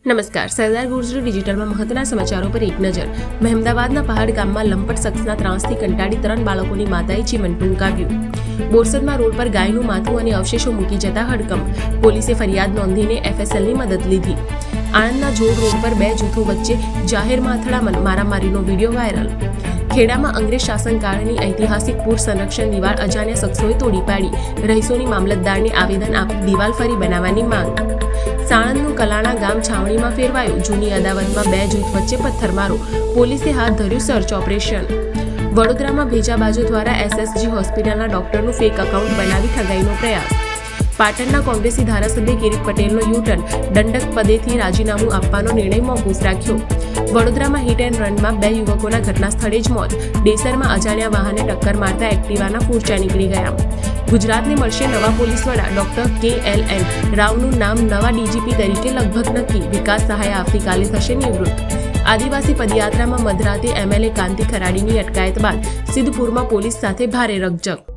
નમસ્કાર. સરદાર ગુર્જર ડિજિટલમાં મહત્વના સમાચારો પર એક નજર. મહેમદાવાદના પહાડ ગામમાં લંપટ શખ્સના ત્રાસથી કંટાળી 3 બાળકોની માતાએ જીવન ટૂંકાવ્યું. બોરસદમાં રોડ પર ગાયનું માથું અને અવશેષો મૂકી જતા હડકંપ. પોલીસે ફરિયાદ નોંધીને FSLની મદદ લીધી. આણંદના જોડ રોડ પર 2 જૂથો વચ્ચે જાહેરમાં અથડામણ, મારામારીનો વિડીયો વાયરલ. ખેડામાં અંગ્રેજ શાસનકાળની ઐતિહાસિક પૂર સંરક્ષણ દિવાલ અજાણ્યા શખ્સોએ તોડી પાડી. રહીશોની મામલતદારને આવેદન આપી દિવાલ ફરી બનાવવાની માંગ. સાણંદનું કલાણા ગામ છાવણીમાં ફેરવાયું. જૂની અદાવતમાં 2 જૂથ વચ્ચે પથ્થરમારો. પોલીસે હાથ ધર્યું સર્ચ ઓપરેશન. વડોદરામાં ભેજાબાજો દ્વારા SSG હોસ્પિટલના ડોક્ટરનું ફેક એકાઉન્ટ બનાવી ઠગાઈનો પ્રયાસ. પાટણના કોંગ્રેસી ધારાસભ્ય કિરીટ પટેલનો યુટર્ન, દંડક પદેથી રાજીનામું આપવાનો નિર્ણય મોકૂફ રાખ્યો. વડોદરામાં હિટ એન્ડ રનમાં 2 યુવકોના ઘટના સ્થળે જ મોત. ડેસરમાં અજાણ્યા વાહને ટક્કર મારતા એક્ટિવાના ફૂરચા નીકળી ગયા. ગુજરાતને મળશે નવા પોલીસ વડા. ડોક્ટર KLN રાવનું નામ નવા DGP તરીકે લગભગ નક્કી. વિકાસ સહાય આવતીકાલે થશે નિવૃત્ત. આદિવાસી પદયાત્રામાં મધરાતે MLA કાંતિ ખરાડીની અટકાયત બાદ સિદ્ધપુરમાં પોલીસ સાથે ભારે રકઝક.